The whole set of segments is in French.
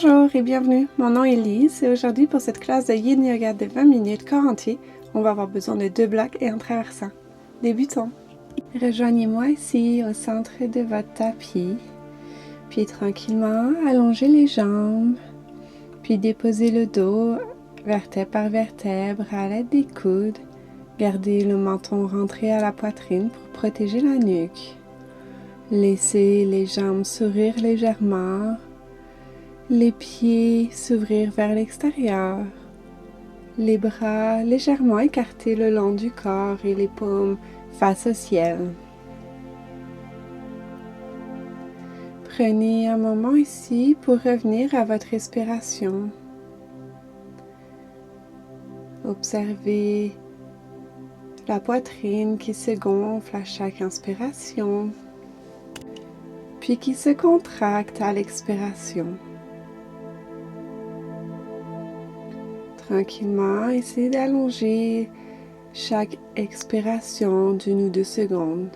Bonjour et bienvenue, mon nom est Lise et aujourd'hui pour cette classe de Yin Yoga de 20 minutes corps entier, on va avoir besoin de 2 blocs et un traversant. Débutons. Rejoignez-moi ici au centre de votre tapis, puis tranquillement allongez les jambes, puis déposez le dos vertèbre par vertèbre à l'aide des coudes. Gardez le menton rentré à la poitrine pour protéger la nuque. Laissez les jambes s'ouvrir légèrement. Les pieds s'ouvrir vers l'extérieur, les bras légèrement écartés le long du corps et les paumes face au ciel. Prenez un moment ici pour revenir à votre respiration. Observez la poitrine qui se gonfle à chaque inspiration, puis qui se contracte à l'expiration. Tranquillement, essayez d'allonger chaque expiration d'1 ou 2 secondes.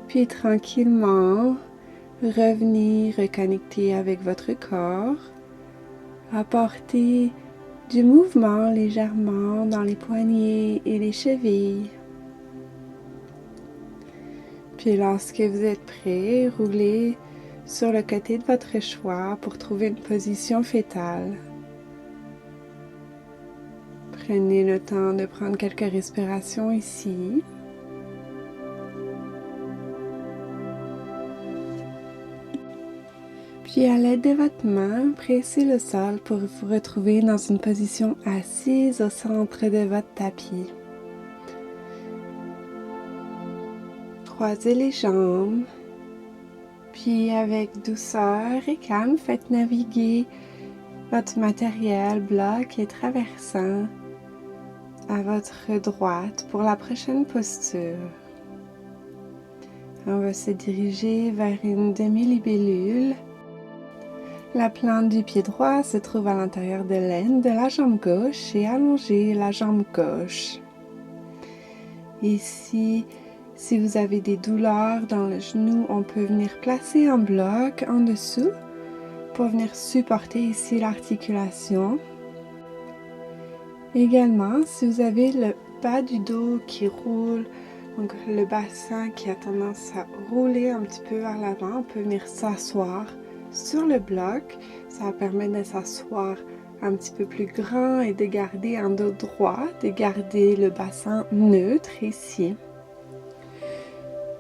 Puis tranquillement, revenez reconnecter avec votre corps. Apportez du mouvement légèrement dans les poignets et les chevilles. Puis lorsque vous êtes prêt, roulez sur le côté de votre choix pour trouver une position fétale. Prenez le temps de prendre quelques respirations ici. Puis à l'aide de votre main, pressez le sol pour vous retrouver dans une position assise au centre de votre tapis. Croisez les jambes, puis avec douceur et calme, faites naviguer votre matériel, bloc et traversant à votre droite pour la prochaine posture. On va se diriger vers une demi-libellule. La plante du pied droit se trouve à l'intérieur de l'aine de la jambe gauche et allongez la jambe gauche. Ici, si vous avez des douleurs dans le genou, on peut venir placer un bloc en dessous pour venir supporter ici l'articulation. Également, si vous avez le bas du dos qui roule, donc le bassin qui a tendance à rouler un petit peu vers l'avant, on peut venir s'asseoir sur le bloc. Ça va permettre de s'asseoir un petit peu plus grand et de garder un dos droit, de garder le bassin neutre ici.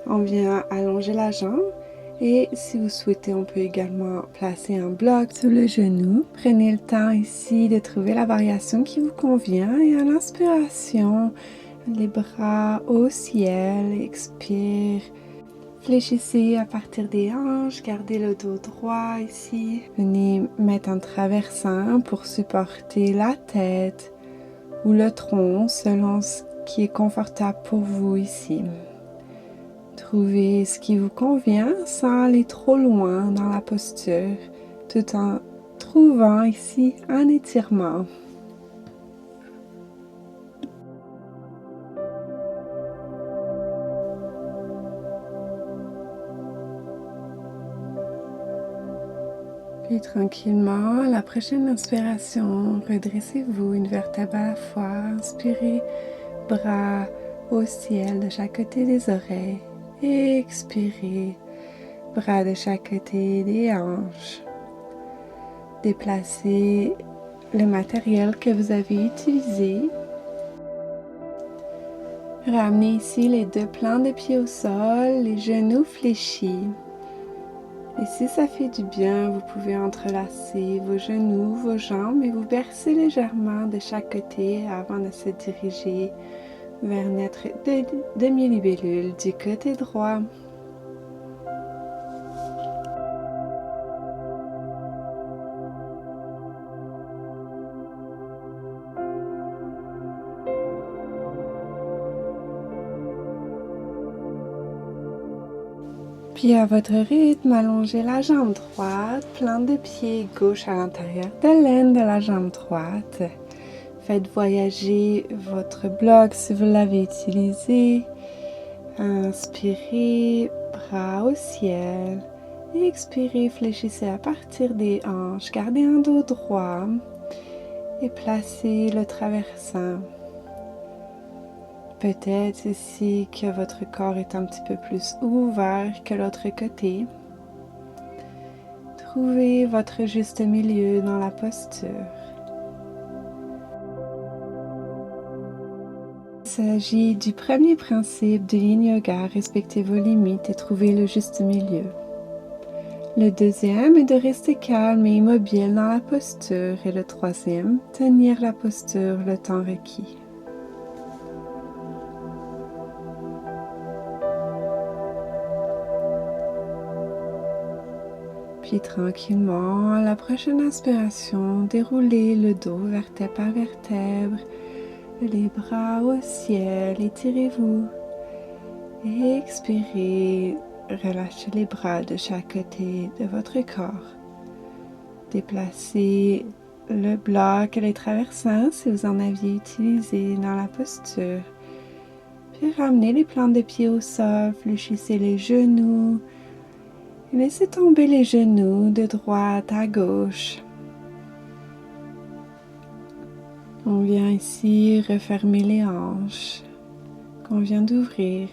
On vient allonger la jambe et si vous souhaitez, on peut également placer un bloc sous le genou. Prenez le temps ici de trouver la variation qui vous convient et à l'inspiration, les bras au ciel, expire. Fléchissez à partir des hanches, gardez le dos droit ici. Venez mettre un traversin pour supporter la tête ou le tronc selon ce qui est confortable pour vous ici. Trouvez ce qui vous convient sans aller trop loin dans la posture, tout en trouvant ici un étirement. Puis tranquillement, la prochaine inspiration, redressez-vous une vertèbre à la fois, inspirez, bras au ciel de chaque côté des oreilles, et expirez, bras de chaque côté des hanches. Déplacez le matériel que vous avez utilisé. Ramenez ici les 2 plants de pied au sol, les genoux fléchis. Et si ça fait du bien, vous pouvez entrelacer vos genoux, vos jambes et vous bercer légèrement de chaque côté avant de se diriger vers notre demi-libellule du côté droit. Puis à votre rythme, allongez la jambe droite, plante de pied gauche à l'intérieur de l'aine de la jambe droite. Faites voyager votre bloc si vous l'avez utilisé. Inspirez, bras au ciel. Expirez, fléchissez à partir des hanches. Gardez un dos droit et placez le traversin. Peut-être ici que votre corps est un petit peu plus ouvert que l'autre côté. Trouvez votre juste milieu dans la posture. Il s'agit du premier principe du Yin Yoga, respectez vos limites et trouvez le juste milieu. Le deuxième est de rester calme et immobile dans la posture et le troisième, tenir la posture le temps requis. Puis tranquillement, à la prochaine inspiration, déroulez le dos vertèbre par vertèbre, les bras au ciel, étirez-vous. Et expirez, relâchez les bras de chaque côté de votre corps. Déplacez le bloc et les traversins si vous en aviez utilisé dans la posture. Puis ramenez les plantes de pied au sol, fléchissez les genoux. Et laissez tomber les genoux de droite à gauche. On vient ici refermer les hanches qu'on vient d'ouvrir.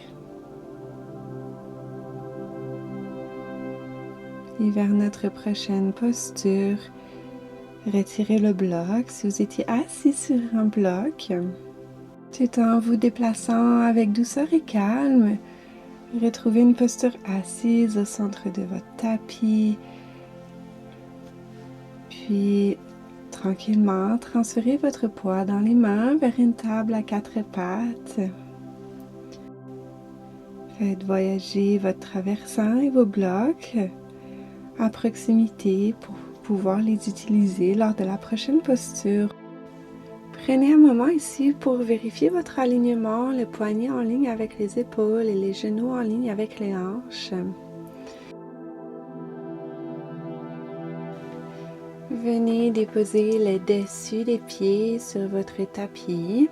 Et vers notre prochaine posture, retirez le bloc si vous étiez assis sur un bloc. Tout en vous déplaçant avec douceur et calme, retrouvez une posture assise au centre de votre tapis. Puis, tranquillement, transférez votre poids dans les mains vers une table à 4 pattes. Faites voyager votre traversin et vos blocs à proximité pour pouvoir les utiliser lors de la prochaine posture. Prenez un moment ici pour vérifier votre alignement, le poignet en ligne avec les épaules et les genoux en ligne avec les hanches. Venez déposer le dessus des pieds sur votre tapis.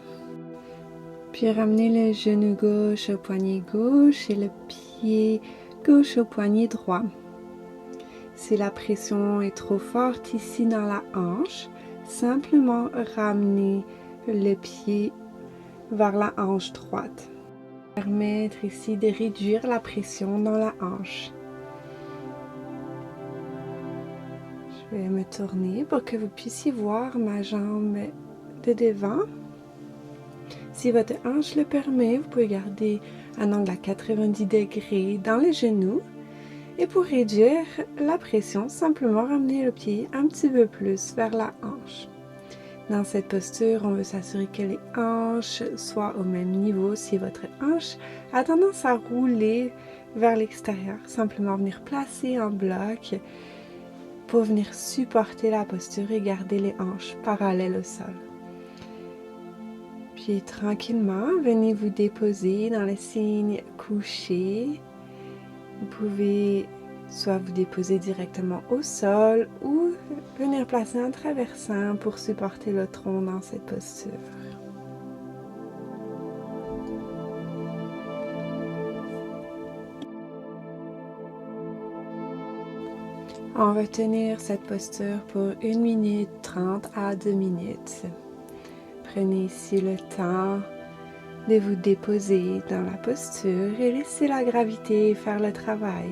Puis ramenez le genou gauche au poignet gauche et le pied gauche au poignet droit. Si la pression est trop forte ici dans la hanche, simplement ramenez le pied vers la hanche droite. Permettre ici de réduire la pression dans la hanche. Je vais me tourner pour que vous puissiez voir ma jambe de devant. Si votre hanche le permet, vous pouvez garder un angle à 90 degrés dans les genoux. Et pour réduire la pression, simplement ramener le pied un petit peu plus vers la hanche. Dans cette posture, on veut s'assurer que les hanches soient au même niveau. Si votre hanche a tendance à rouler vers l'extérieur, simplement venir placer un bloc pour venir supporter la posture et garder les hanches parallèles au sol. Puis tranquillement, venez vous déposer dans le signe couché. Vous pouvez soit vous déposer directement au sol ou venir placer un traversin pour supporter le tronc dans cette posture. On va tenir cette posture pour 1 minute 30 à 2 minutes. Prenez ici le temps de vous déposer dans la posture et laissez la gravité faire le travail.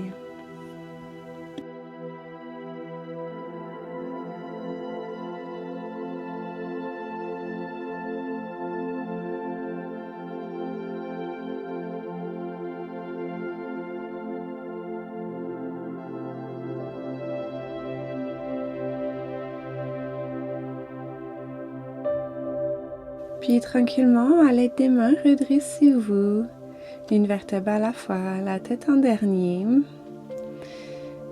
Puis tranquillement, à l'aide des mains, redressez-vous, une vertèbre à la fois, la tête en dernier.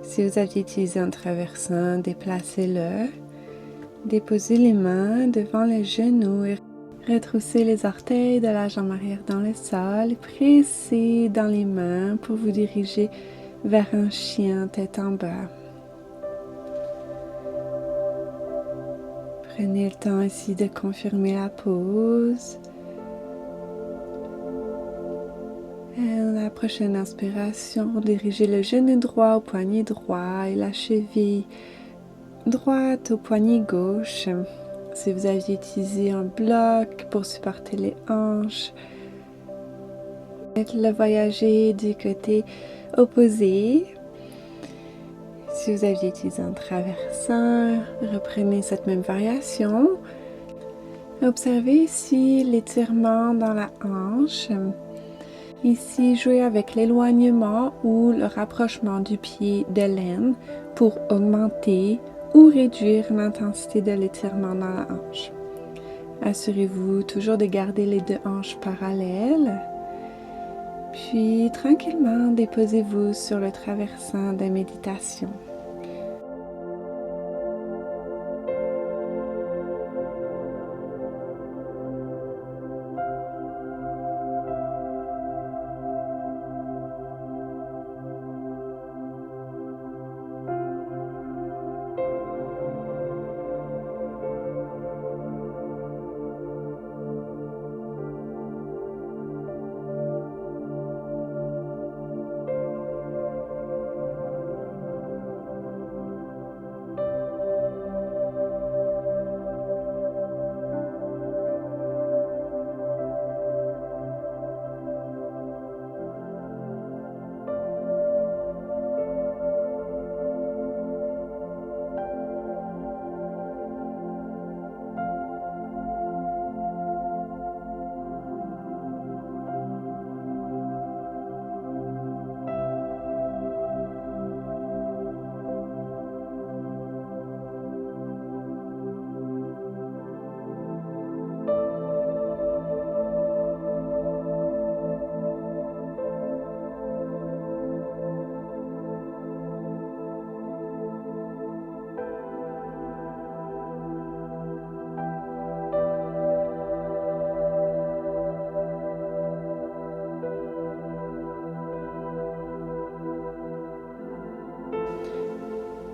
Si vous aviez utilisé un traversin, déplacez-le. Déposez les mains devant les genoux et retroussez les orteils de la jambe arrière dans le sol. Pressez dans les mains pour vous diriger vers un chien tête en bas. Prenez le temps ici de confirmer la pose. Et la prochaine inspiration, dirigez le genou droit au poignet droit et la cheville droite au poignet gauche. Si vous aviez utilisé un bloc pour supporter les hanches, faites-le voyager du côté opposé. Si vous aviez utilisé un traversin, reprenez cette même variation. Observez ici l'étirement dans la hanche. Ici, jouez avec l'éloignement ou le rapprochement du pied de l'aine pour augmenter ou réduire l'intensité de l'étirement dans la hanche. Assurez-vous toujours de garder les deux hanches parallèles. Puis, tranquillement, déposez-vous sur le traversin de méditation.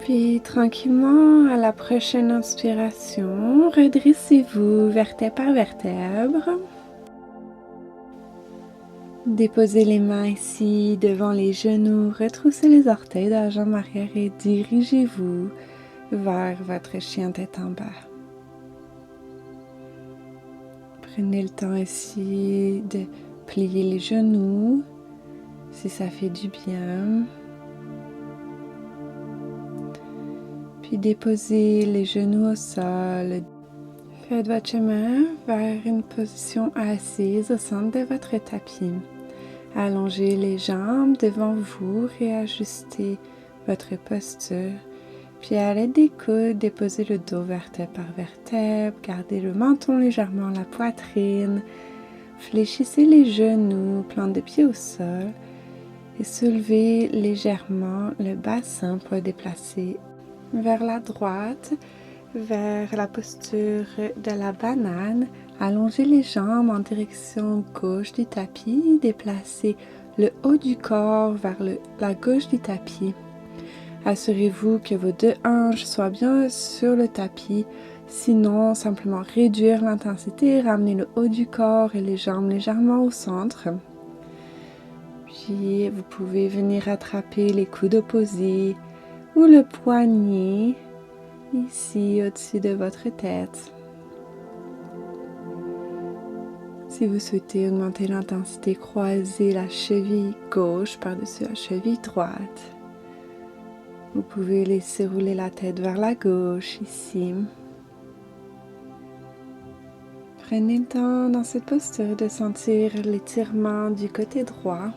Puis tranquillement, à la prochaine inspiration, redressez-vous vertèbre par vertèbre. Déposez les mains ici devant les genoux, retroussez les orteils de la jambe arrière et dirigez-vous vers votre chien tête en bas. Prenez le temps ici de plier les genoux si ça fait du bien. Puis déposez les genoux au sol. Faites votre chemin vers une position assise au centre de votre tapis. Allongez les jambes devant vous, réajustez votre posture. Puis à l'aide des coudes, déposez le dos vertèbre par vertèbre, gardez le menton légèrement la poitrine, fléchissez les genoux, plante de pied au sol et soulevez légèrement le bassin pour le déplacer vers la droite, vers la posture de la banane. Allongez les jambes en direction gauche du tapis, déplacez le haut du corps vers la gauche du tapis. Assurez-vous que vos deux hanches soient bien sur le tapis, sinon simplement réduire l'intensité, ramener le haut du corps et les jambes légèrement au centre. Puis vous pouvez venir attraper les coudes opposés ou le poignet ici au-dessus de votre tête. Si vous souhaitez augmenter l'intensité, croisez la cheville gauche par-dessus la cheville droite. Vous pouvez laisser rouler la tête vers la gauche ici. Prenez le temps dans cette posture de sentir l'étirement du côté droit.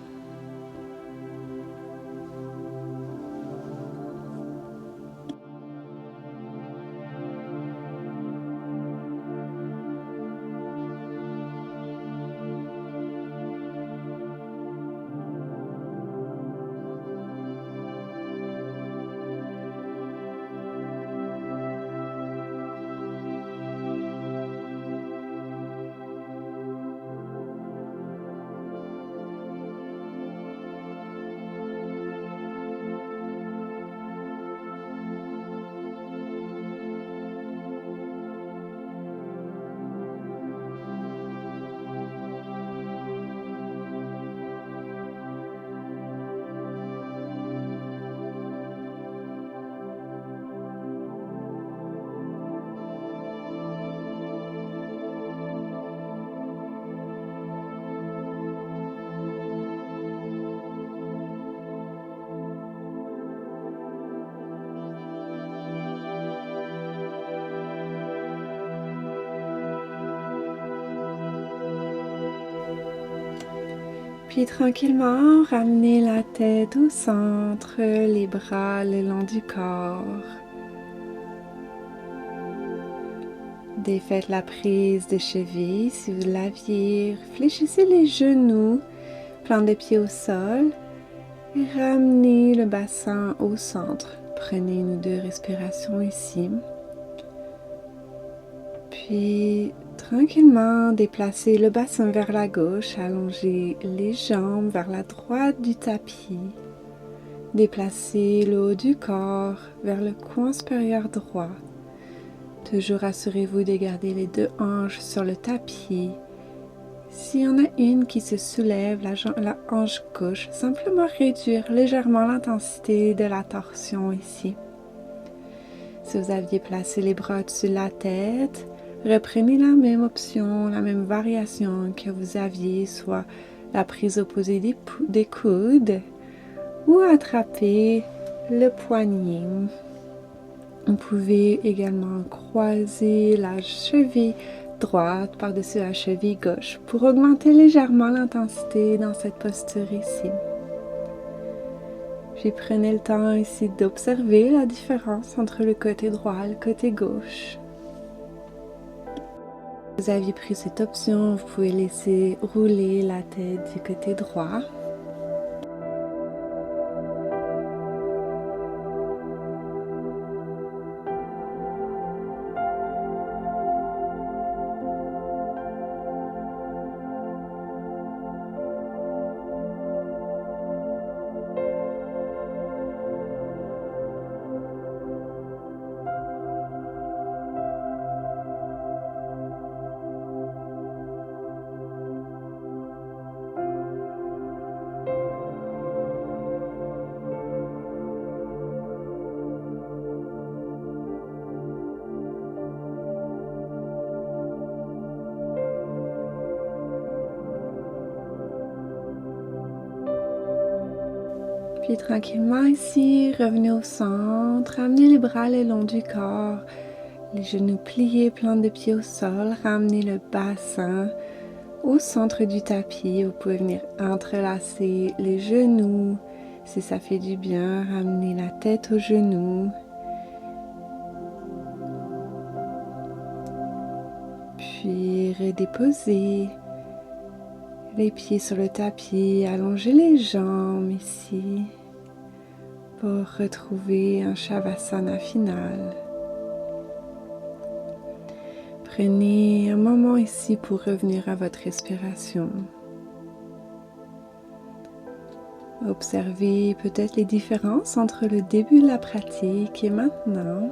Puis tranquillement, ramenez la tête au centre, les bras le long du corps. Défaites la prise de cheville si vous l'aviez. Fléchissez les genoux, plante de pied au sol et ramenez le bassin au centre. Prenez une ou deux respirations ici. Puis tranquillement déplacez le bassin vers la gauche, allongez les jambes vers la droite du tapis. Déplacez le haut du corps vers le coin supérieur droit. Toujours assurez-vous de garder les deux hanches sur le tapis. S'il y en a une qui se soulève, la hanche gauche, simplement réduire légèrement l'intensité de la torsion ici. Si vous aviez placé les bras au-dessus de la tête, reprenez la même option, la même variation que vous aviez, soit la prise opposée des coudes ou attraper le poignet. Vous pouvez également croiser la cheville droite par-dessus la cheville gauche pour augmenter légèrement l'intensité dans cette posture ici. Puis prenez le temps ici d'observer la différence entre le côté droit et le côté gauche. Si vous aviez pris cette option, vous pouvez laisser rouler la tête du côté droit. Puis tranquillement ici, revenez au centre, amenez les bras le long du corps, les genoux pliés, plante de pied au sol, ramenez le bassin au centre du tapis. Vous pouvez venir entrelacer les genoux, si ça fait du bien, ramenez la tête aux genoux. Puis redéposez les pieds sur le tapis, allongez les jambes ici pour retrouver un Shavasana final. Prenez un moment ici pour revenir à votre respiration. Observez peut-être les différences entre le début de la pratique et maintenant.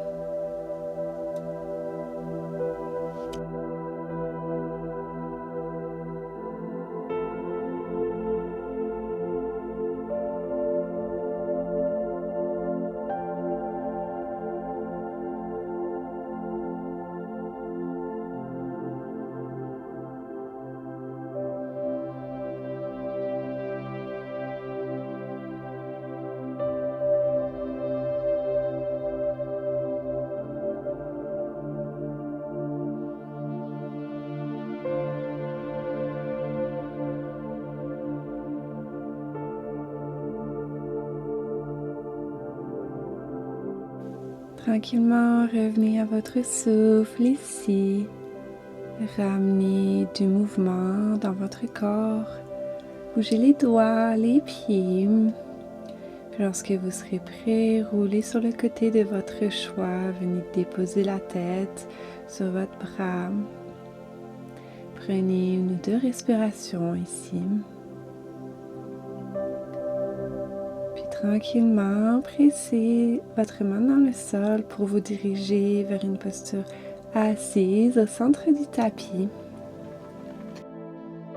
Tranquillement, revenez à votre souffle ici. Ramenez du mouvement dans votre corps. Bougez les doigts, les pieds. Puis lorsque vous serez prêt, roulez sur le côté de votre choix. Venez déposer la tête sur votre bras. Prenez une ou deux respirations ici. Tranquillement, pressez votre main dans le sol pour vous diriger vers une posture assise au centre du tapis.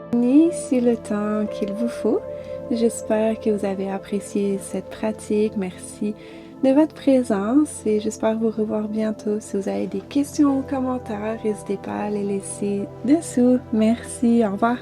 Prenez ici le temps qu'il vous faut. J'espère que vous avez apprécié cette pratique. Merci de votre présence et j'espère vous revoir bientôt. Si vous avez des questions ou commentaires, n'hésitez pas à les laisser dessous. Merci, au revoir.